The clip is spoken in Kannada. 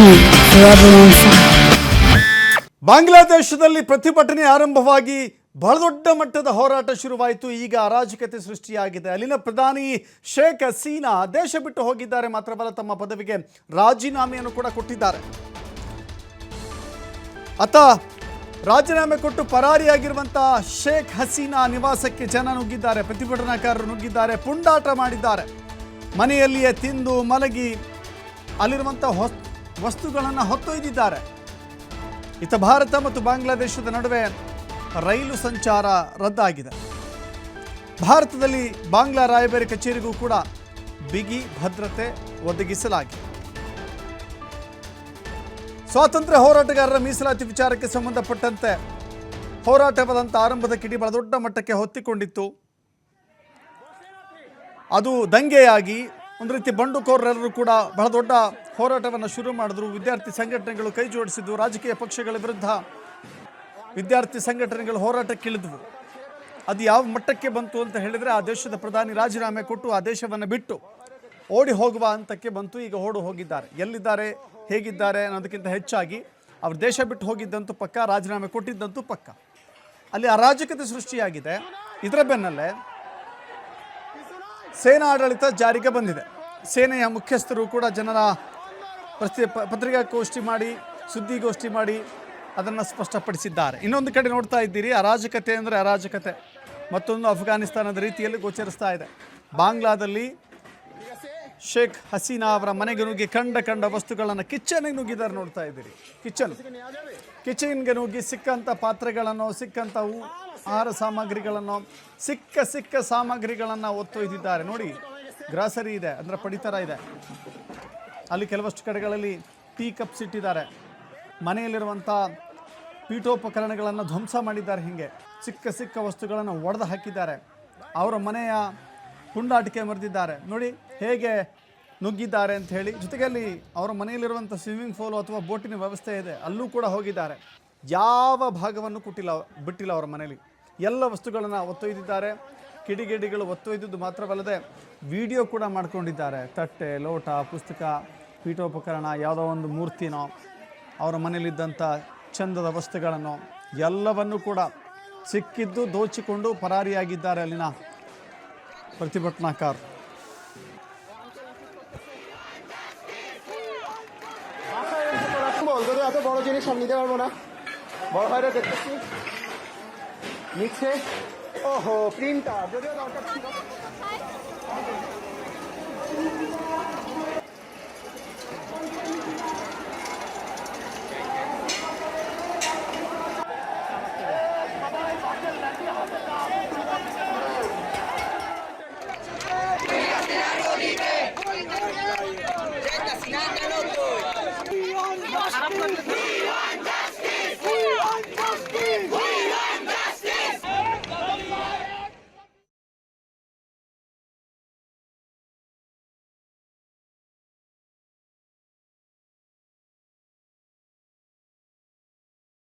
me forever on fire. ಬಾಂಗ್ಲಾದೇಶದಲ್ಲಿ ಪ್ರತಿಭಟನೆ ಆರಂಭವಾಗಿ ಬಹಳ ದೊಡ್ಡ ಮಟ್ಟದ ಹೋರಾಟ ಶುರುವಾಯಿತು. ಈಗ ಅರಾಜಕತೆ ಸೃಷ್ಟಿಯಾಗಿದೆ. ಅಲ್ಲಿನ ಪ್ರಧಾನಿ ಶೇಖ್ ಹಸೀನಾ ದೇಶ ಬಿಟ್ಟು ಹೋಗಿದ್ದಾರೆ. ಮಾತ್ರವಲ್ಲ, ತಮ್ಮ ಪದವಿಗೆ ರಾಜೀನಾಮೆಯನ್ನು ಕೂಡ ಕೊಟ್ಟಿದ್ದಾರೆ. ರಾಜೀನಾಮೆ ಕೊಟ್ಟು ಪರಾರಿಯಾಗಿರುವಂತಹ ಶೇಖ್ ಹಸೀನಾ ನಿವಾಸಕ್ಕೆ ಜನ ನುಗ್ಗಿದ್ದಾರೆ. ಪ್ರತಿಭಟನಾಕಾರರು ನುಗ್ಗಿದ್ದಾರೆ, ಪುಂಡಾಟ ಮಾಡಿದ್ದಾರೆ. ಮನೆಯಲ್ಲಿಯೇ ತಿಂದು ಮಲಗಿ ಅಲ್ಲಿರುವಂಥ ವಸ್ತುಗಳನ್ನು ಹೊತ್ತೊಯ್ದಿದ್ದಾರೆ. ಇತ್ತ ಭಾರತ ಮತ್ತು ಬಾಂಗ್ಲಾದೇಶದ ನಡುವೆ ರೈಲು ಸಂಚಾರ ರದ್ದಾಗಿದೆ. ಭಾರತದಲ್ಲಿ ಬಾಂಗ್ಲಾ ರಾಯಭಾರಿ ಕಚೇರಿಗೂ ಕೂಡ ಬಿಗಿ ಭದ್ರತೆ ಒದಗಿಸಲಾಗಿದೆ. ಸ್ವಾತಂತ್ರ್ಯ ಹೋರಾಟಗಾರರ ಮೀಸಲಾತಿ ವಿಚಾರಕ್ಕೆ ಸಂಬಂಧಪಟ್ಟಂತೆ ಹೋರಾಟವಾದಂಥ ಆರಂಭದ ಕಿಡಿ ಬಹಳ ದೊಡ್ಡ ಮಟ್ಟಕ್ಕೆ ಹೊತ್ತಿಕೊಂಡಿತ್ತು. ಅದು ದಂಗೆಯಾಗಿ ಒಂದು ರೀತಿ ಬಂಡುಕೋರರೆಲ್ಲರೂ ಕೂಡ ಬಹಳ ದೊಡ್ಡ ಹೋರಾಟವನ್ನು ಶುರು ಮಾಡಿದ್ರು. ವಿದ್ಯಾರ್ಥಿ ಸಂಘಟನೆಗಳು ಕೈ ಜೋಡಿಸಿದ್ದು. ರಾಜಕೀಯ ಪಕ್ಷಗಳ ವಿರುದ್ಧ ವಿದ್ಯಾರ್ಥಿ ಸಂಘಟನೆಗಳು ಹೋರಾಟಕ್ಕಿಳಿದ್ವು. ಅದು ಯಾವ ಮಟ್ಟಕ್ಕೆ ಬಂತು ಅಂತ ಹೇಳಿದರೆ, ಆ ದೇಶದ ಪ್ರಧಾನಿ ರಾಜೀನಾಮೆ ಕೊಟ್ಟು ಆ ದೇಶವನ್ನು ಬಿಟ್ಟು ಓಡಿ ಹೋಗುವ ಹಂತಕ್ಕೆ ಬಂತು. ಈಗ ಓಡಿ ಹೋಗಿದ್ದಾರೆ. ಎಲ್ಲಿದ್ದಾರೆ, ಹೇಗಿದ್ದಾರೆ ಅನ್ನೋದಕ್ಕಿಂತ ಹೆಚ್ಚಾಗಿ ಅವರು ದೇಶ ಬಿಟ್ಟು ಹೋಗಿದ್ದಂತೂ ಪಕ್ಕ, ರಾಜೀನಾಮೆ ಕೊಟ್ಟಿದ್ದಂತೂ ಪಕ್ಕ. ಅಲ್ಲಿ ಅರಾಜಕತೆ ಸೃಷ್ಟಿಯಾಗಿದೆ. ಇದರ ಬೆನ್ನಲ್ಲೇ ಸೇನಾ ಆಡಳಿತ ಜಾರಿಗೆ ಬಂದಿದೆ. ಸೇನೆಯ ಮುಖ್ಯಸ್ಥರು ಕೂಡ ಜನರ ಪತ್ರಿಕಾಗೋಷ್ಠಿ ಮಾಡಿ, ಸುದ್ದಿಗೋಷ್ಠಿ ಮಾಡಿ ಅದನ್ನು ಸ್ಪಷ್ಟಪಡಿಸಿದ್ದಾರೆ. ಇನ್ನೊಂದು ಕಡೆ ನೋಡ್ತಾ ಇದ್ದೀರಿ, ಅರಾಜಕತೆ ಅಂದರೆ ಅರಾಜಕತೆ ಮತ್ತೊಂದು ಅಫ್ಘಾನಿಸ್ತಾನದ ರೀತಿಯಲ್ಲಿ ಗೋಚರಿಸ್ತಾ ಇದೆ. ಬಾಂಗ್ಲಾದಲ್ಲಿ ಶೇಖ್ ಹಸೀನಾ ಅವರ ಮನೆಗೆ ನುಗ್ಗಿ ಕಂಡ ವಸ್ತುಗಳನ್ನು ಕಿಚನ್ಗೆ ನುಗ್ಗಿದ್ದಾರೆ. ನೋಡ್ತಾ ಇದ್ದೀರಿ, ಕಿಚನ್ಗೆ ನುಗ್ಗಿ ಸಿಕ್ಕಂಥ ಪಾತ್ರೆಗಳನ್ನು, ಸಿಕ್ಕಂಥ ಆಹಾರ ಸಾಮಗ್ರಿಗಳನ್ನು, ಸಿಕ್ಕ ಸಾಮಗ್ರಿಗಳನ್ನು ಒತ್ತೊಯ್ದಿದ್ದಾರೆ. ನೋಡಿ, ಗ್ರಾಸರಿ ಇದೆ, ಅಂದರೆ ಪಡಿತರ ಇದೆ. ಅಲ್ಲಿ ಕೆಲವಷ್ಟು ಕಡೆಗಳಲ್ಲಿ ಟೀ ಕಪ್ಸ್ ಇಟ್ಟಿದ್ದಾರೆ. ಮನೆಯಲ್ಲಿರುವಂಥ ಪೀಠೋಪಕರಣಗಳನ್ನು ಧ್ವಂಸ ಮಾಡಿದ್ದಾರೆ. ಹೀಗೆ ಸಿಕ್ಕ ವಸ್ತುಗಳನ್ನು ಒಡೆದು ಹಾಕಿದ್ದಾರೆ. ಅವರ ಮನೆಯ ಪುಂಡಾಟಿಕೆ ಮೆರೆದಿದ್ದಾರೆ. ನೋಡಿ ಹೇಗೆ ನುಗ್ಗಿದ್ದಾರೆ ಅಂತ ಹೇಳಿ. ಜೊತೆಗೆ ಅಲ್ಲಿ ಅವರ ಮನೆಯಲ್ಲಿರುವಂಥ ಸ್ವಿಮ್ಮಿಂಗ್ ಪೂಲ್ ಅಥವಾ ಬೋಟಿನ ವ್ಯವಸ್ಥೆ ಇದೆ, ಅಲ್ಲೂ ಕೂಡ ಹೋಗಿದ್ದಾರೆ. ಯಾವ ಭಾಗವನ್ನು ಬಿಟ್ಟಿಲ್ಲ ಅವರ ಮನೆಯಲ್ಲಿ. ಎಲ್ಲ ವಸ್ತುಗಳನ್ನು ಒತ್ತೊಯ್ದಿದ್ದಾರೆ. ಕಿಡಿಗೇಡಿಗಳು ಒತ್ತೊಯ್ದಿದ್ದು ಮಾತ್ರವಲ್ಲದೆ ವಿಡಿಯೋ ಕೂಡ ಮಾಡ್ಕೊಂಡಿದ್ದಾರೆ. ತಟ್ಟೆ, ಲೋಟ, ಪುಸ್ತಕ, ಪೀಠೋಪಕರಣ, ಯಾವುದೋ ಒಂದು ಮೂರ್ತಿನೋ, ಅವರ ಮನೆಯಲ್ಲಿದ್ದಂಥ ಚಂದದ ವಸ್ತುಗಳನ್ನು ಎಲ್ಲವನ್ನೂ ಕೂಡ ಸಿಕ್ಕಿದ್ದು ದೋಚಿಕೊಂಡು ಪರಾರಿಯಾಗಿದ್ದಾರೆ ಅಲ್ಲಿನ প্রতিভটনাকার। বলতো এত বড় জিনিস আমি নিতে পারবো না। বড় ভাইরা দেখতেছি নিচ্ছে। ওহো, প্রিন্টার যদিও দরকার ছিল।